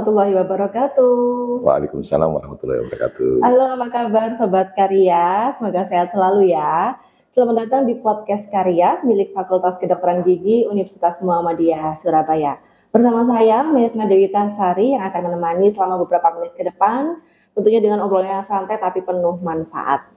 warahmatullahi wabarakatuh. Waalaikumsalam warahmatullahi wabarakatuh. Halo, apa kabar Sobat Karya? Semoga sehat selalu ya. Selamat datang di podcast Karya milik Fakultas Kedokteran Gigi Universitas Muhammadiyah Surabaya. Bersama saya, Mirna Dewita Sari, yang akan menemani selama beberapa menit ke depan, tentunya dengan obrolan yang santai tapi penuh manfaat.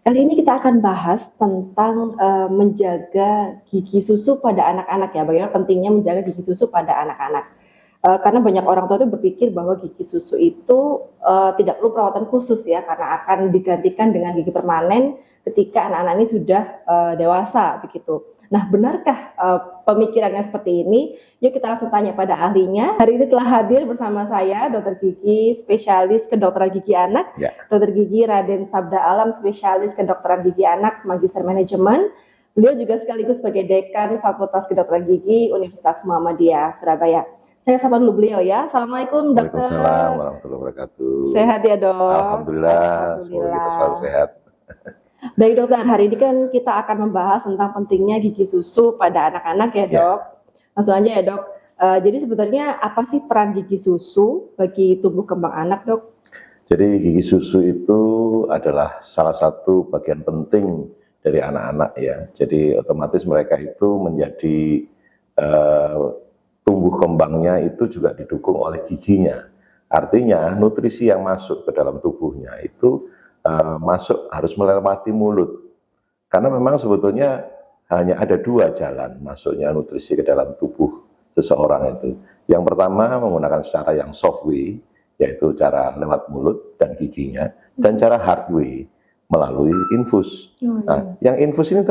Kali ini kita akan bahas tentang menjaga gigi susu pada anak-anak ya. Bagaimana pentingnya menjaga gigi susu pada anak-anak. Karena banyak orang tua itu berpikir bahwa gigi susu itu tidak perlu perawatan khusus ya, karena akan digantikan dengan gigi permanen ketika anak-anak ini sudah dewasa begitu. Nah, benarkah pemikirannya seperti ini? Yuk kita langsung tanya pada ahlinya. Hari ini telah hadir bersama saya Dokter Gigi spesialis kedokteran gigi anak, Dokter Gigi Raden Sabda Alam spesialis kedokteran gigi anak, Magister Manajemen. Beliau juga sekaligus sebagai Dekan Fakultas Kedokteran Gigi Universitas Muhammadiyah Surabaya. Saya sapa dulu beliau ya. Assalamualaikum dokter. Waalaikumsalam warahmatullahi wabarakatuh. Sehat ya dok? Alhamdulillah. Semoga kita selalu sehat. Baik dokter, hari ini kan kita akan membahas tentang pentingnya gigi susu pada anak-anak ya dok. Langsung aja ya dok. Jadi sebenarnya apa sih peran gigi susu bagi tumbuh kembang anak dok? Jadi gigi susu itu adalah salah satu bagian penting dari anak-anak ya. Jadi otomatis mereka itu menjadi tumbuh kembangnya itu juga didukung oleh giginya. Artinya nutrisi yang masuk ke dalam tubuhnya itu masuk harus melewati mulut. Karena memang sebetulnya hanya ada dua jalan masuknya nutrisi ke dalam tubuh seseorang itu. Yang pertama menggunakan cara yang soft way, yaitu cara lewat mulut dan giginya, dan cara hard way melalui infus. Nah, yang infus ini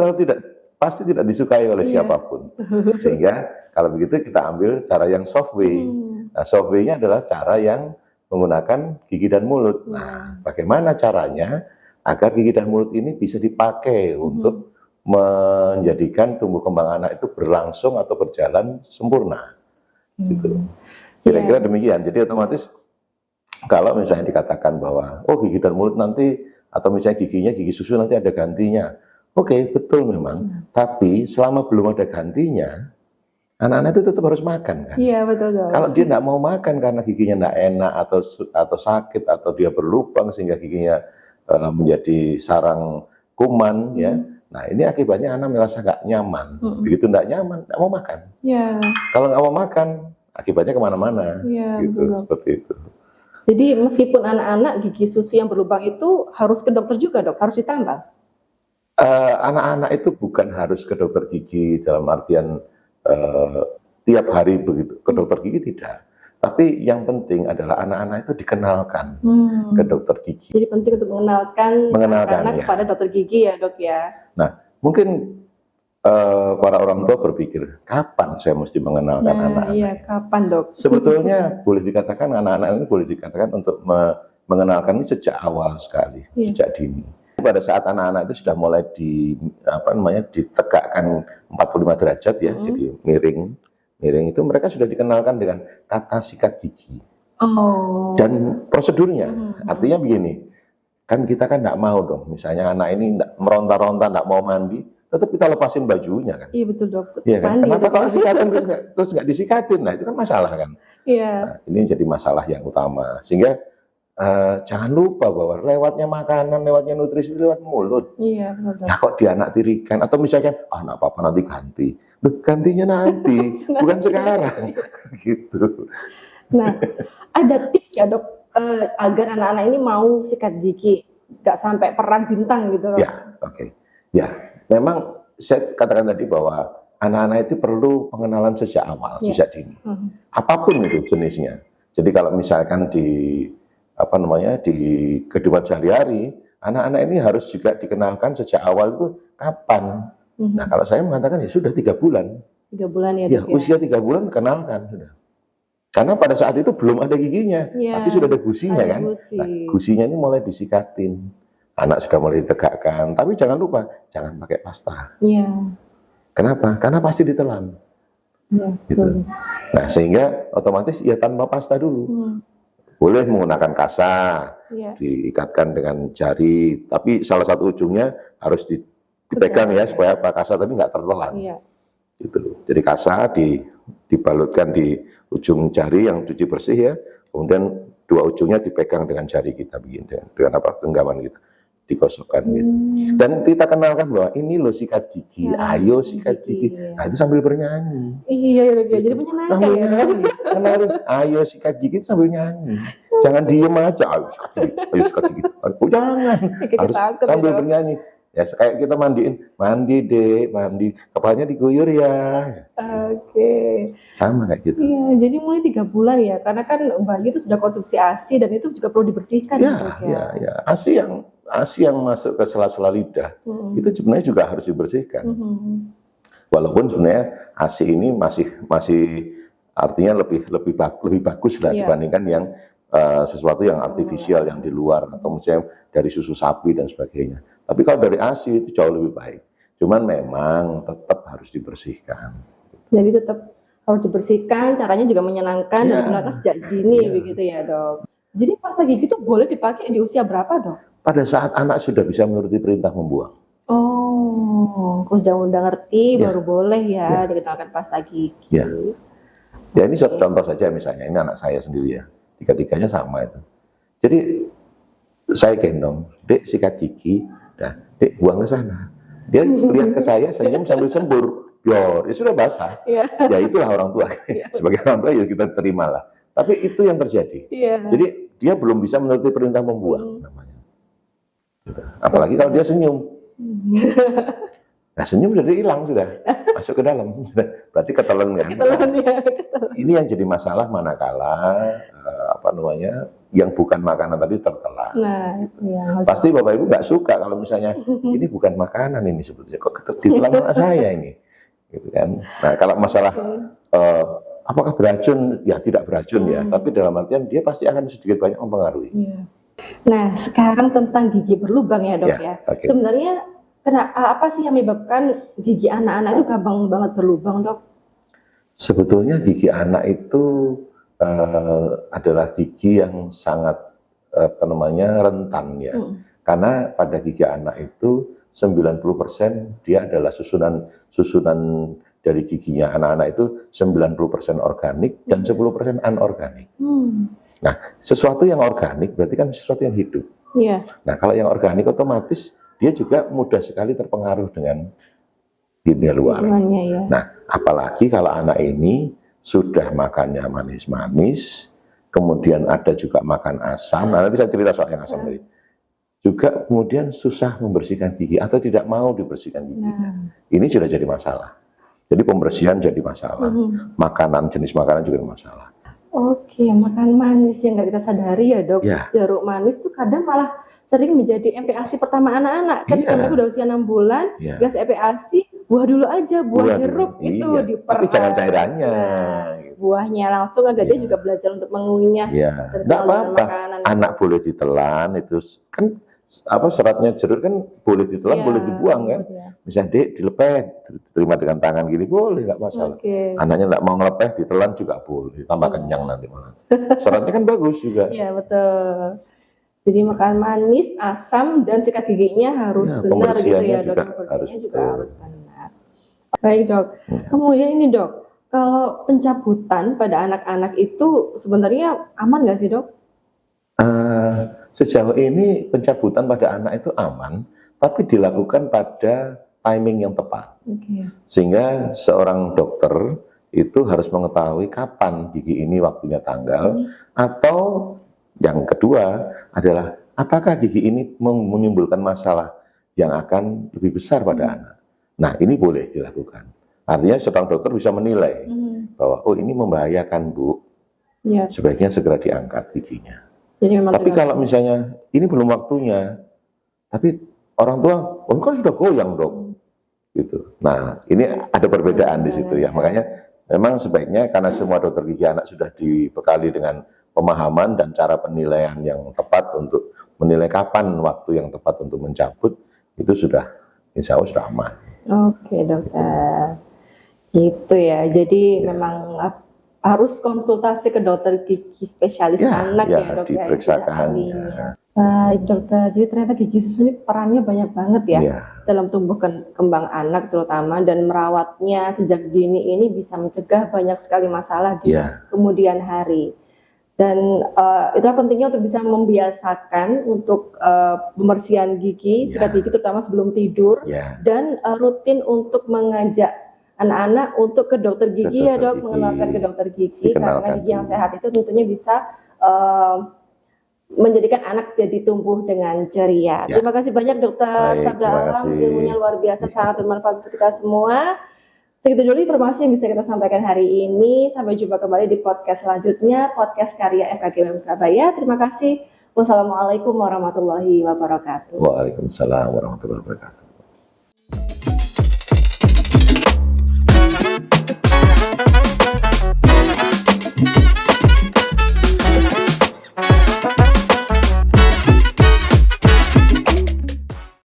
pasti tidak disukai oleh siapapun. Sehingga kalau begitu kita ambil cara yang soft way. Nah, soft way-nya adalah cara yang menggunakan gigi dan mulut. Nah, bagaimana caranya agar gigi dan mulut ini bisa dipakai untuk menjadikan tumbuh kembang anak itu berlangsung atau berjalan sempurna. Gitu. Kira-kira demikian. Jadi otomatis kalau misalnya dikatakan bahwa gigi dan mulut nanti, atau misalnya gigi susu nanti ada gantinya. Oke, betul memang. Tapi selama belum ada gantinya, anak-anak itu tetap harus makan kan? Iya, betul dong. Kalau dia tidak mau makan karena giginya tidak enak atau sakit atau dia berlubang sehingga giginya menjadi sarang kuman ya. Nah, ini akibatnya anak merasa nggak nyaman. Begitu tidak nyaman, tidak mau makan. Iya. Kalau nggak mau makan, akibatnya kemana-mana. Gitu, betul. Seperti itu. Jadi meskipun anak-anak gigi susu yang berlubang itu harus ke dokter juga dok, harus ditambah. Anak-anak itu bukan harus ke dokter gigi dalam artian tiap hari begitu ke dokter gigi, tidak. Tapi yang penting adalah anak-anak itu dikenalkan ke dokter gigi. Jadi penting untuk mengenalkan anak-anak kepada dokter gigi ya dok ya. Nah, mungkin para orang tua berpikir, kapan saya mesti mengenalkan anak-anak? Iya, kapan dok? Sebetulnya boleh dikatakan anak-anak ini boleh dikatakan untuk mengenalkan ini sejak awal sekali, sejak dini. Pada saat anak-anak itu sudah mulai ditegakkan 45 derajat ya, jadi miring itu mereka sudah dikenalkan dengan kata sikat gigi. Dan prosedurnya, artinya begini, kan kita kan tidak mau dong, misalnya anak ini meronta-ronta, tidak mau mandi, tetap kita lepasin bajunya kan. Iya betul dok. Iya kan? Kenapa kalau sikatan terus nggak disikatin? Nah itu kan masalah kan. Iya. Nah, ini jadi masalah yang utama, sehingga jangan lupa bahwa lewatnya makanan, lewatnya nutrisi lewat mulut. Iya, benar. Nah kok dianaktirikan atau misalkan nggak apa-apa nanti ganti. Gantinya nanti, bukan sekarang. Gitu. Nah, ada tips ya dok agar anak-anak ini mau sikat gigi, nggak sampai perang bintang gitu dok? Ya, oke. Ya, memang saya katakan tadi bahwa anak-anak itu perlu pengenalan sejak awal, sejak dini. Apapun itu jenisnya. Jadi kalau misalkan di kehidupan sehari-hari, anak-anak ini harus juga dikenalkan sejak awal itu kapan. Nah kalau saya mengatakan ya sudah 3 bulan. 3 bulan ya dok ya? Usia 3 bulan kenalkan sudah. Karena pada saat itu belum ada giginya, tapi sudah ada gusinya kan. Nah, gusinya ini mulai disikatin. Anak sudah mulai ditegakkan, tapi jangan lupa, jangan pakai pasta. Kenapa? Karena pasti ditelan. Gitu. Nah sehingga otomatis ya tanpa pasta dulu. Boleh menggunakan kasa, diikatkan dengan jari, tapi salah satu ujungnya harus dipegang ya supaya kasa tadi nggak tertelan. Gitu. Jadi kasa dibalutkan di ujung jari yang cuci bersih ya, kemudian dua ujungnya dipegang dengan jari kita begini, dengan apa, genggaman kita digosokkan gitu. Dan kita kenalkan bahwa ini loh sikat gigi, Ya, ayo sikat sikat gigi. gigi. Nah itu sambil bernyanyi. Iya ya dok ya, jadi Gitu. menyenangkan Sambil ya dok. nyanyi, kenalin, ayo sikat gigi itu sambil nyanyi. Jangan diem aja, ayo sikat gigi, ayo sikat gigi. Oh, jangan, Kayak harus takut ya sambil dok. bernyanyi. Ya kayak kita mandiin, mandi dek, mandi, kepalanya diguyur ya. Oke. Sama kayak gitu. Iya, jadi mulai 3 bulan ya, karena kan bayi itu sudah konsumsi ASI dan itu juga perlu dibersihkan ya dok ya. Ya. ASI yang masuk ke sela-sela lidah, itu sebenarnya juga harus dibersihkan. Walaupun sebenarnya ASI ini masih artinya lebih bagus lah Iya. dibandingkan yang sesuatu yang artifisial yang di luar atau misalnya dari susu sapi dan sebagainya. Tapi kalau dari ASI itu jauh lebih baik. Cuman memang tetap harus dibersihkan. Jadi tetap harus dibersihkan, caranya juga menyenangkan dan Iya. digunakan sejak dini Iya. begitu ya dok. Jadi pasta gigi itu boleh dipakai di usia berapa dok? Pada saat anak sudah bisa menuruti perintah membuang. Oh, kalau udah ngerti Ya. baru boleh ya dikenalkan pasta gigi. Ya. Ya ini satu contoh saja misalnya, ini anak saya sendiri ya, tiga-tiganya sama itu. Jadi saya gendong, dek sikat gigi, nah dek buang ke sana. Dia lihat ke saya senyum sambil sembur, ya sudah basah. Iya. Ya itulah orang tua. Sebagai orang tua ya kita terima lah. Tapi itu yang terjadi. Iya. Jadi dia belum bisa menuruti perintah membuang namanya. Gitu. Apalagi kalau dia senyum. Nah senyum sudah hilang sudah masuk ke dalam. Berarti ketelan kan? Ketelan ya. Ini yang jadi masalah manakala yang bukan makanan tadi tertelan. Nah, iya. Pasti Bapak Ibu nggak suka kalau misalnya ini bukan makanan ini sebetulnya kok ditelan anak saya ini, gitu kan. Nah kalau masalah apakah beracun? Ya tidak beracun ya, tapi dalam artian dia pasti akan sedikit banyak mempengaruhi. Iya. Nah sekarang tentang gigi berlubang ya dok ya. Oke. Sebenarnya apa sih yang menyebabkan gigi anak-anak itu gampang banget berlubang dok? Sebetulnya gigi anak itu adalah gigi yang sangat rentan ya. Karena pada gigi anak itu 90% dia adalah susunan dari giginya anak-anak itu 90% organik dan 10% anorganik. Nah, sesuatu yang organik berarti kan sesuatu yang hidup. Iya. Nah, kalau yang organik otomatis dia juga mudah sekali terpengaruh dengan dunia luar. Ya. Nah, apalagi kalau anak ini sudah makannya manis-manis, kemudian ada juga makan asam. Nah, nanti saya cerita soal yang asam tadi. Juga kemudian susah membersihkan gigi atau tidak mau dibersihkan giginya. Ini sudah jadi masalah. Jadi pembersihan jadi masalah. Makanan, jenis makanan juga masalah. Oke, makan manis yang nggak kita sadari ya dok. Ya. Jeruk manis tuh kadang malah sering menjadi MPASI pertama anak-anak. Ketika mereka udah usia 6 bulan, dikasih MPASI, buah dulu aja, buah jeruk itu Tapi jangan cairannya. Buahnya langsung agar dia juga belajar untuk mengunyah. Nggak apa-apa. Anak boleh ditelan itu kan seratnya jeruk kan boleh ditelan, boleh dibuang kan. Misalnya dek dilepeh, diterima dengan tangan gini boleh, nggak masalah. Anaknya nggak mau ngelepeh, ditelan juga boleh, tambah kenyang nanti malah. Seratnya kan bagus juga. Iya betul. Jadi makan manis, asam, dan sikat giginya harus benar gitu ya dok. Pembersihannya juga harus benar. Baik dok. Kemudian ini dok, kalau pencabutan pada anak-anak itu sebenarnya aman nggak sih dok? Sejauh ini pencabutan pada anak itu aman, tapi dilakukan pada timing yang tepat. Sehingga seorang dokter itu harus mengetahui kapan gigi ini waktunya tanggal, atau yang kedua adalah apakah gigi ini menimbulkan masalah yang akan lebih besar pada anak. Nah ini boleh dilakukan. Artinya seorang dokter bisa menilai bahwa oh ini membahayakan Bu, sebaiknya segera diangkat giginya. Jadi memang tapi kalau misalnya ini belum waktunya, tapi orang tua, oh kan sudah goyang dok, gitu. Nah ini ada perbedaan di situ ya. Makanya memang sebaiknya karena semua dokter gigi anak sudah dibekali dengan pemahaman dan cara penilaian yang tepat untuk menilai kapan waktu yang tepat untuk mencabut, itu sudah insya Allah sudah aman. Oke dokter, gitu ya. Jadi memang harus konsultasi ke dokter gigi spesialis anak ya dok ya. Diperiksakan. Baik dokter, jadi ternyata gigi susu ini perannya banyak banget ya dalam tumbuh kembang anak terutama, dan merawatnya sejak dini ini bisa mencegah banyak sekali masalah di kemudian hari. Dan itulah pentingnya untuk bisa membiasakan untuk pembersihan gigi, sikat gigi terutama sebelum tidur, dan rutin untuk mengajak anak-anak untuk ke dokter gigi ya dok, mengenalkan ke dokter gigi, karena gigi yang sehat itu tentunya bisa menjadikan anak jadi tumbuh dengan ceria. Terima kasih banyak Dokter Sabda Alam, ilmunya luar biasa, sangat bermanfaat untuk kita semua. Segitu dulu informasi yang bisa kita sampaikan hari ini. Sampai jumpa kembali di podcast selanjutnya, podcast karya FKG UM Surabaya. Terima kasih. Wassalamualaikum warahmatullahi wabarakatuh. Waalaikumsalam warahmatullahi wabarakatuh.